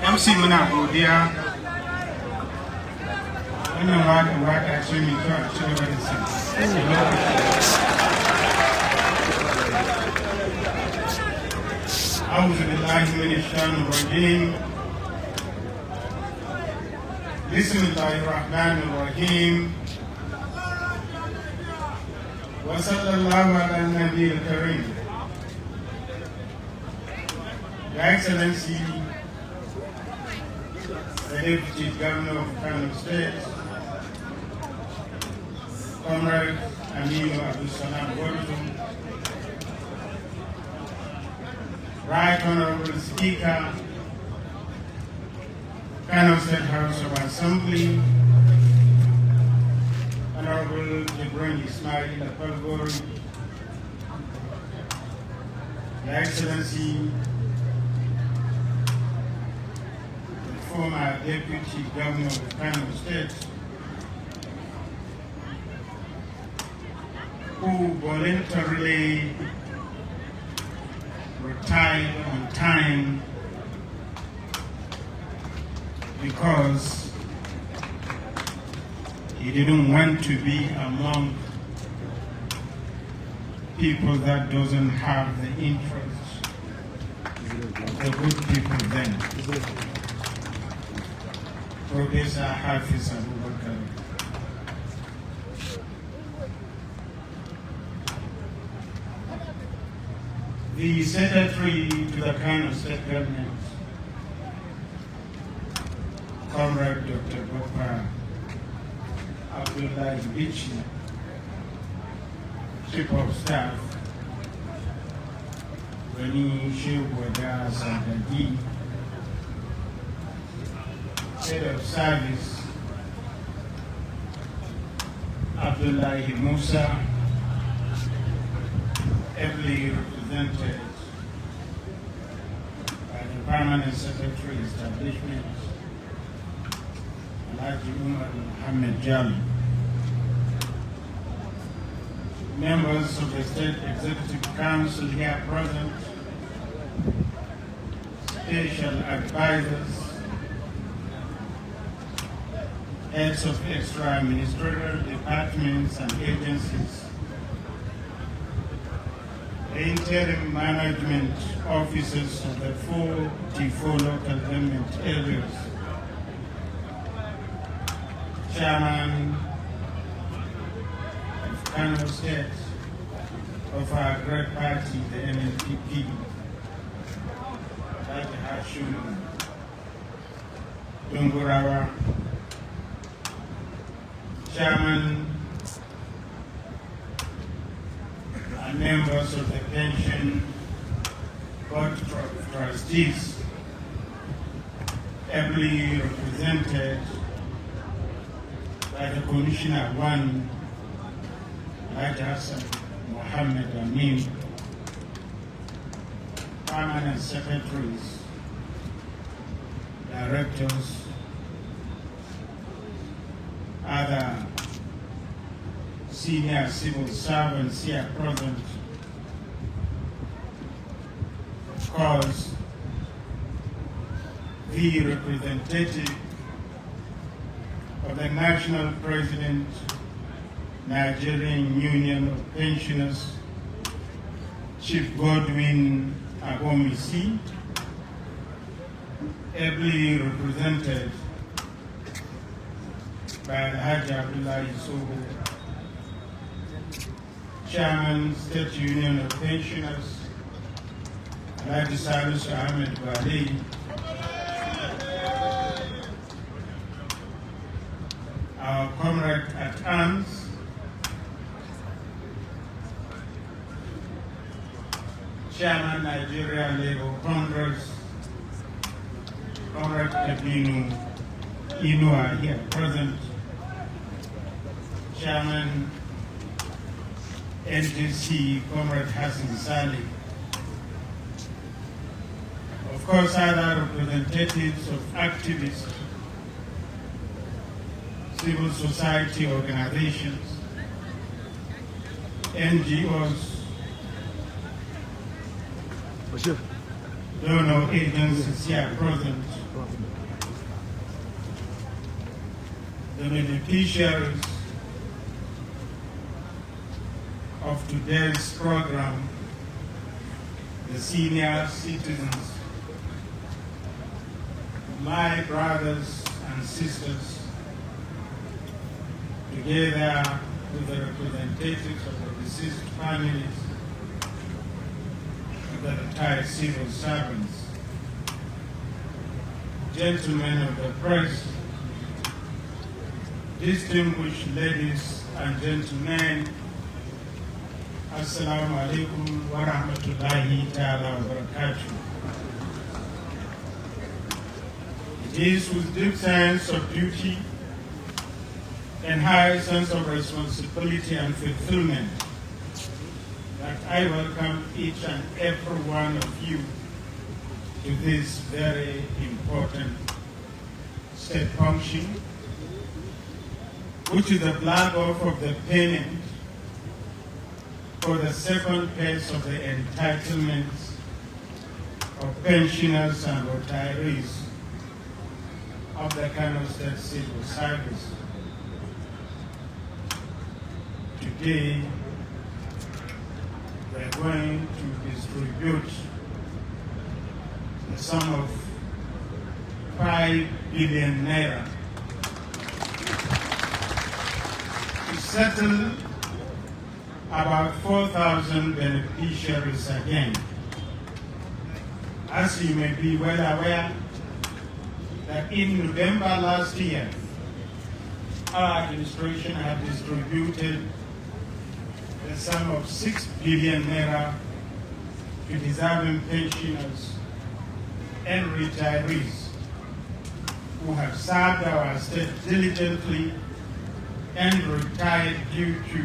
MC muna godiya wannan waka ce mai kyau a cikin wani sa. أعوذ بالله من الشيطان الرجيم بسم الله الرحمن الرحيم وصلى الله على النبي الكريم. Your Excellency, the Deputy Governor of Kano State, Comrade Aminu Abdul Salam Bordo, Right Honorable Speaker, Kano State House of Assembly, Honorable Jibran Ismail Apalgori, Your Excellency, the former Deputy Governor of Kano State, who voluntarily retired on time because he didn't want to be among people that doesn't have the interests of the good people then. Professor Hafiz Abubakar. The Secretary to the Kano State Government, Comrade Dr. Boppa Abdullahi Bichi, Chief of Staff, Rani Shewada Sadagi, Head of Service, Abdullahi Musa, ably represented by the Permanent Secretary Establishment, Alhaji Umar Mohammed Jami, members of the State Executive Council here present, special advisors, heads of extra-ministerial departments and agencies, the interim management officers of the 44 local government areas, chairman of Kano State of our great party, the NNPP, Dr. Hashim Dungurawa, chairman and members of the Pension Board of Trustees, ably represented by the Commissioner 1, Alhaji Hassan Mohammed Amin, permanent secretaries, directors, other senior civil servants here present. Of course, the representative of the National President, Nigerian Union of Pensioners, Chief Godwin Agomisi, ably represented by Alhaji Abdullahi Soho, Chairman, State Union of Pensioners, Alhaji Salisu Ahmed Bali, our comrade at arms, Chairman, Nigeria Labour Congress, Comrade Kabinu Inua here present, Chairman, NDC, Comrade Hassan Saleh. Of course, other representatives of activists, civil society organizations, NGOs, donor agencies here present, the beneficiaries of today's program, the senior citizens, my brothers and sisters, together with the representatives of the deceased families, the retired civil servants, gentlemen of the press, distinguished ladies and gentlemen, Assalamu alaikum wa rahmatullahi ta'ala wa barakatuh. It is with deep sense of duty and high sense of responsibility and fulfillment that I welcome each and every one of you to this very important state function, which is the flag off of the payment for the second phase of the entitlements of pensioners and retirees of the Kano State Civil Service. Today, we're going to distribute the sum of 5 billion naira to settle about 4,000 beneficiaries again. As you may be well aware, that in November last year, our administration had distributed the sum of 6 billion naira to deserving pensioners and retirees who have served our state diligently and retired due to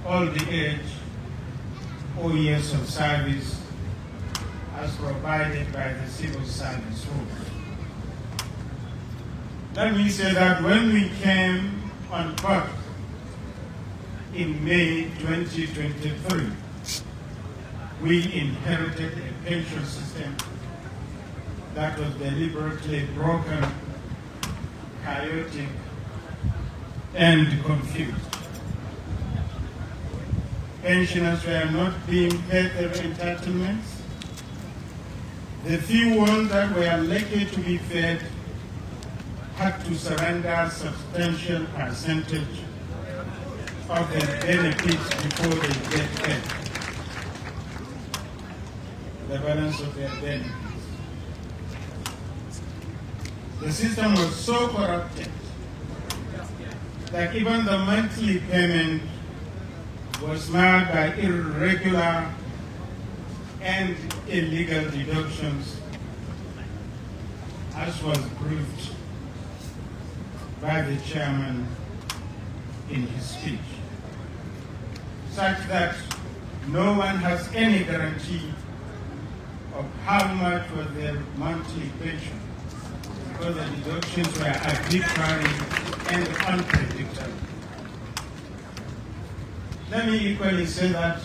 old age or years of service as provided by the civil service rules. Let me say that when we came on board in May 2023, we inherited a pension system that was deliberately broken, chaotic, and confused. Pensioners were not being paid their entitlements. The few ones that were likely to be paid had to surrender a substantial percentage of their benefits before they get paid, the balance of their benefits. The system was so corrupted that even the monthly payment was marred by irregular and illegal deductions, as was proved by the chairman in his speech, such that no one has any guarantee of how much was their monthly pension, because the deductions were arbitrary and unpredictable. Let me equally say that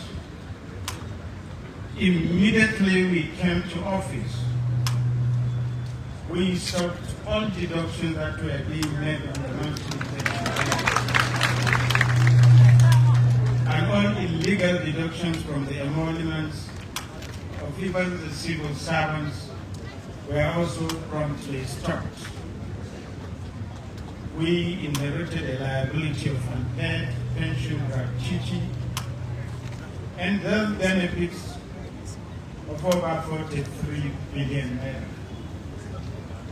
immediately we came to office, we stopped all deductions that were being made on the monthly pension and all illegal deductions from the emoluments of even the civil servants were also promptly stopped. We inherited a liability of unpaid pension gratuity and those benefits of over 43 billion naira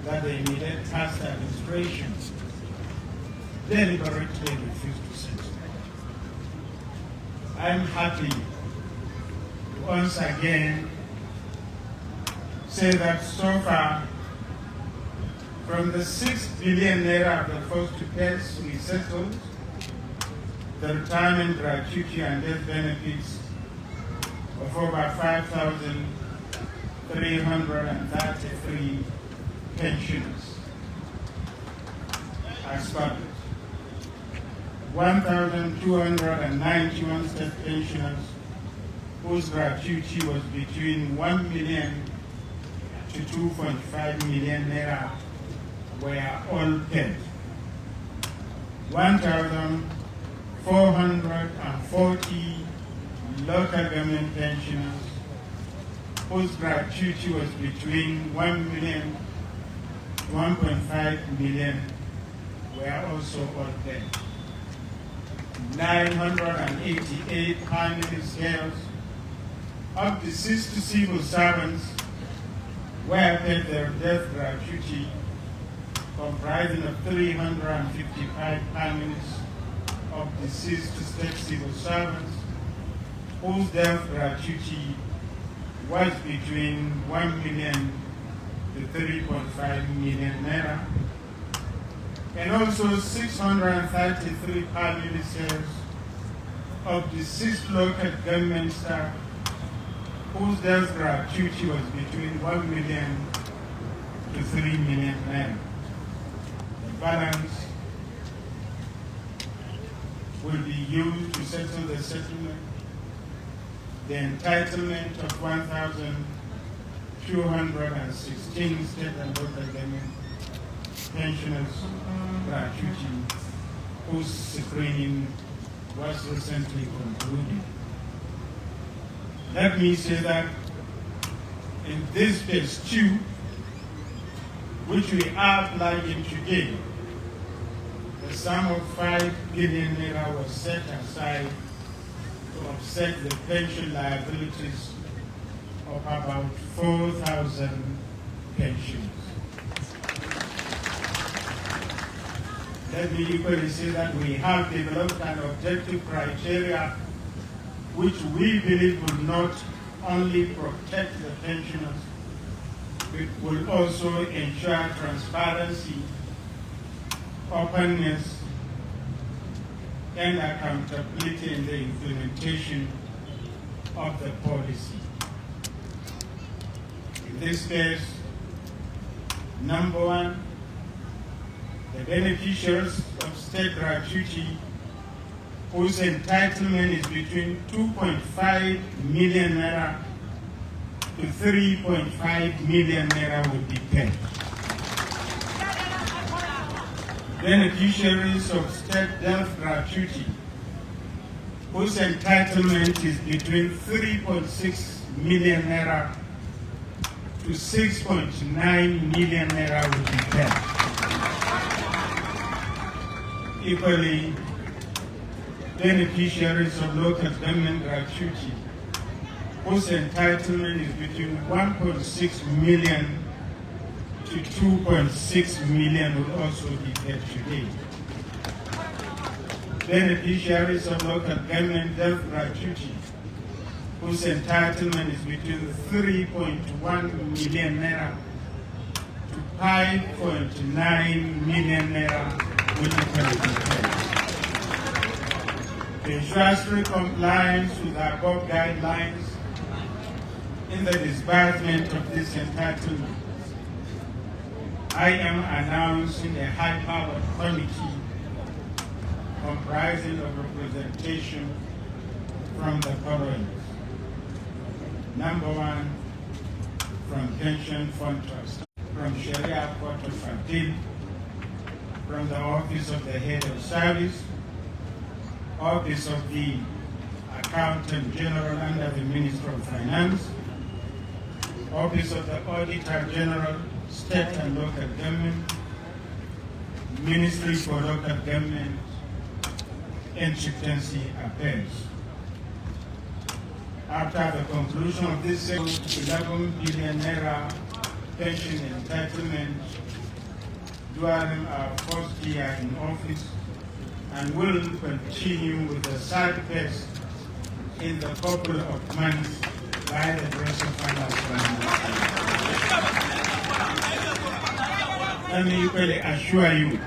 that the immediate past administration deliberately refused to settle. I'm happy to once again say that so far, from the 6 billion naira of the first two phase, we settled the retirement gratuity and death benefits of over 5,333 pensioners as follows. 1,291 state pensioners whose gratuity was between 1 million to 2.5 million naira were all paid. 1,440 local government pensioners whose gratuity was between 1 million to 1.5 million were also all paid. 988 family scales of deceased civil servants were paid their death gratuity, comprising of 355 families of deceased state civil servants whose death gratuity was between 1 million to 3.5 million naira, and also 633 family sales of deceased local government staff whose death gratuity was between 1 million to 3 million naira. The balance will be used to settle the settlement, the entitlement of 1,216 state and local government pensioners gratuity whose screening was recently concluded. Let me say that in this phase 2, which we are planning today, the sum of 5 billion naira was set aside to offset the pension liabilities of about 4,000 pensions. Let me equally say that we have developed an objective criteria which we believe will not only protect the pensioners, it will also ensure transparency, openness, and accountability in the implementation of the policy. In this case, number one, the beneficiaries of state gratuity whose entitlement is between 2.5 million naira to 3.5 million naira will be paid. Beneficiaries of state death gratuity whose entitlement is between 3.6 million naira to 6.9 million naira will be paid. Equally, beneficiaries of local government gratuity whose entitlement is between 1.6 million to 2.6 million will also be paid today. Beneficiaries of local government death gratuity whose entitlement is between 3.1 million naira to 5.9 million naira will equally be paid. To ensure strict compliance with the above guidelines in the disbursement of this entitlement, I am announcing a high-powered committee comprising of representation from the following. Number one, from Pension Fund Trust, from Sharia Court of Appeal, from the Office of the Head of Service, Office of the Accountant General under the Minister of Finance, Office of the Auditor General, State and Local Government, Ministry for Local Government and Chieftaincy Affairs. After the conclusion of this 11 billion naira pension entitlement during our first year in office, and will continue with the third phase in the couple of months by the grace of Allah subhanahu wa ta'ala. Let me equally assure you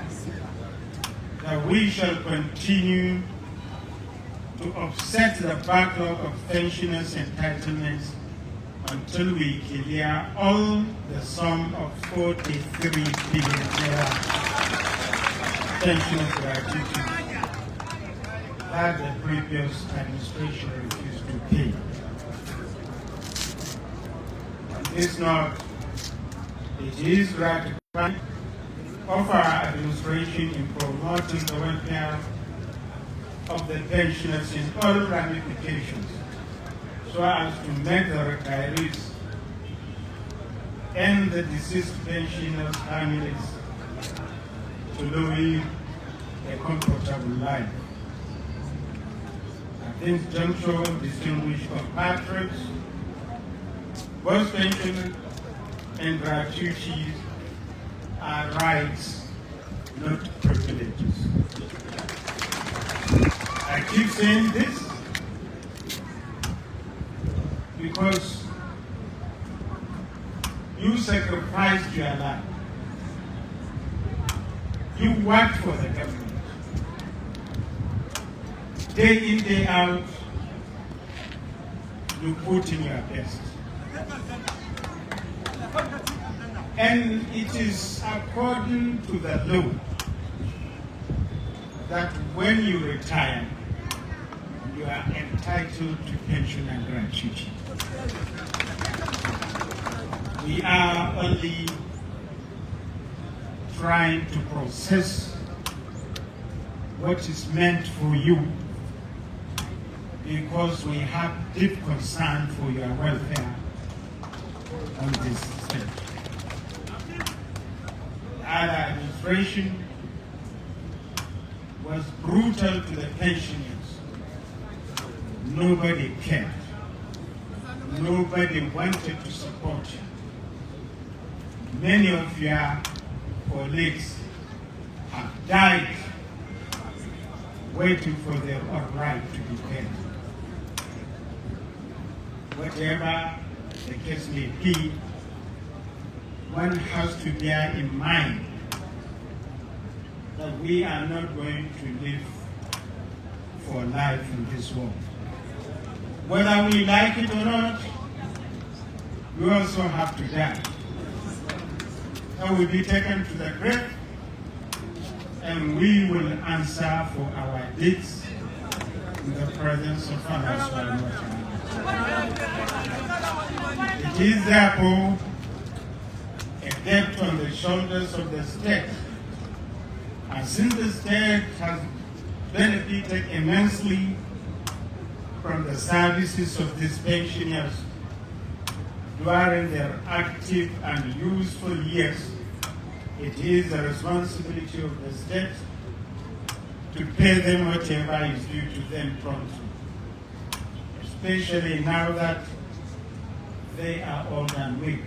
that we shall continue to offset the backlog of pensioners' entitlements until we clear all the sum of 43 billion naira pensioners gratuity that the previous administration refused to pay. It's not, it is gratifying of our administration in promoting the welfare of the pensioners in all ramifications, so as to make the retirees and the deceased pensioners' families to live a comfortable life. At this juncture, distinguished compatriots, both pension and gratuities are rights, not privileges. I keep saying this because you sacrificed your life. You worked for the government. Day in, day out, you put in your best. And it is according to the law that when you retire, you are entitled to pension and gratuity. We are only trying to process what is meant for you because we have deep concern for your welfare on this stage. Our administration was brutal to the pensioners. Nobody cared. Nobody wanted to support you. Many of your colleagues have died waiting for their own right to be paid. Whatever the case may be, one has to bear in mind that we are not going to live for life in this world. Whether we like it or not, we also have to die. So we'll be taken to the grave, and we will answer for our deeds in the presence of Allah subhanahu wa ta'ala. It is therefore a debt on the shoulders of the state. And since the state has benefited immensely from the services of these pensioners during their active and useful years, it is the responsibility of the state to pay them whatever is due to them promptly, especially now that they are old and weak.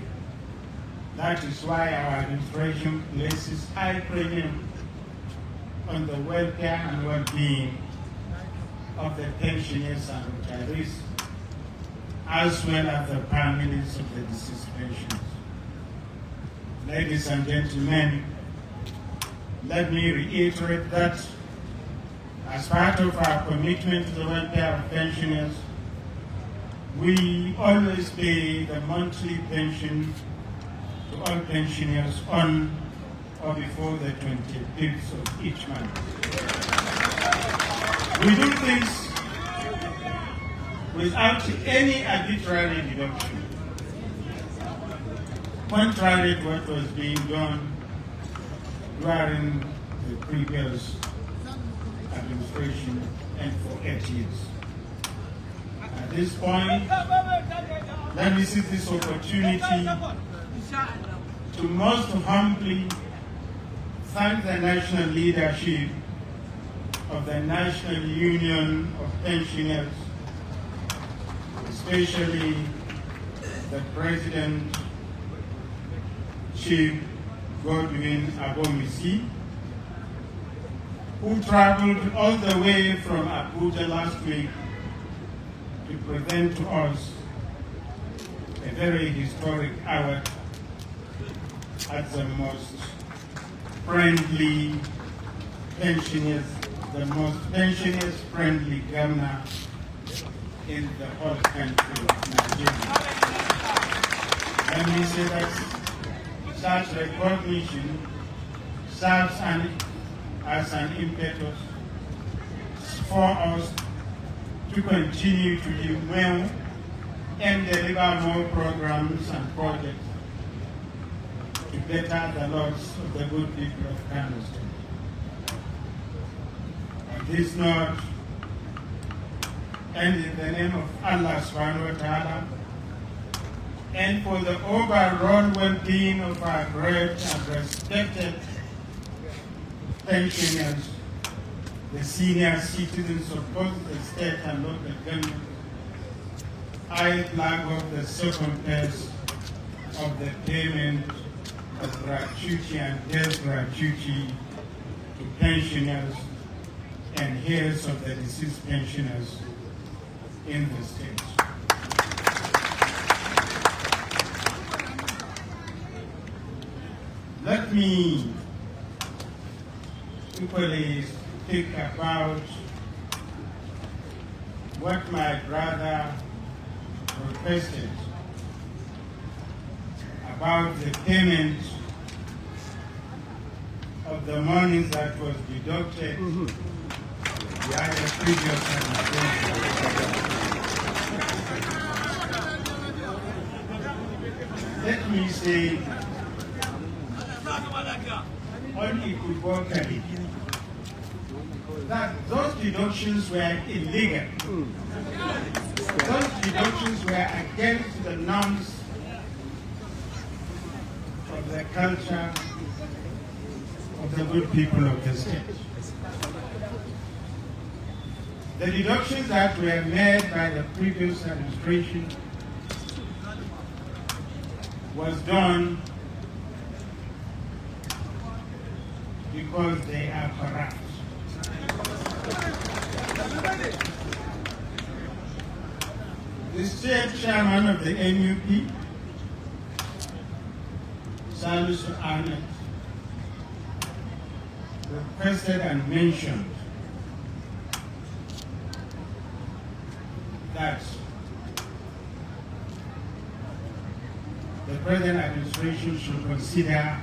That is why our administration places high premium on the welfare and well-being of the pensioners and retirees, as well as the families of the deceased pensioners. Ladies and gentlemen, let me reiterate that as part of our commitment to the welfare of pensioners, we always pay the monthly pension to all pensioners on or before the 25th of each month. We do this without any arbitrary deduction, contrary to what was being done during the previous administration and for 8 years. At this point, let me seize this opportunity to most humbly thank the national leadership of the National Union of Pensioners, especially the President, Chief Godwin Abomisi, who traveled all the way from Abuja last week to present to us a very historic award as the most friendly pensioners, the most pensioners-friendly governor in the whole country of Nigeria. Let me say that such recognition serves as an impetus for us to continue to do well and deliver more programs and projects to better the lives of the good people of Kano State. On this note, and in the name of Allah subhanahu wa ta'ala, and for the overall well-being of our great and respected pensioners, the senior citizens of both the state and local government, I flag off the second phase of the payment of gratuity and death gratuity to pensioners and heirs of the deceased pensioners in the state. Let me equally speak about what my brother requested about the payment of the money that was deducted by the previous administration. Let me say unequivocally that those deductions were illegal. Those deductions were against the norms of the culture of the good people of the state. The deductions that were made by the previous administration was done because they are corrupt. The state chairman of the NUP, Salisu Ahmed, requested and mentioned that the present administration should consider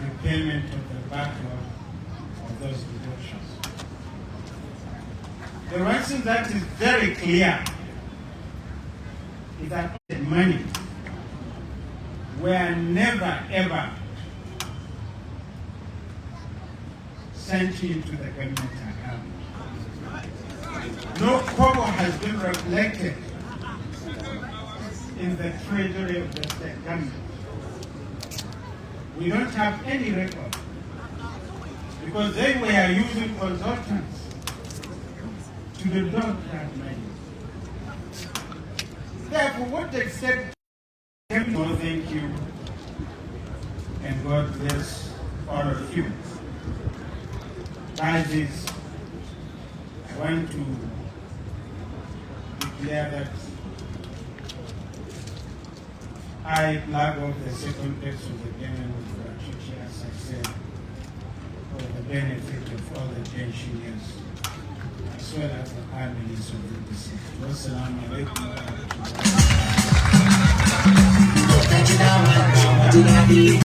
repayment of the backlog of those deductions. The one thing that is very clear is that the money were never ever sent into the government account. No kobo has been reflected in the treasury of the state government. We don't have any record because they were using consultants to deduct that money. Therefore, what the extent? No, thank you, and God bless all of you. By this, I want to declare that I flag off the second phase of the payment of gratuity, as I said, for the benefit of all the pensioners, as well as the families of the deceased. Wassalamu alaikum wa rahmatullahi.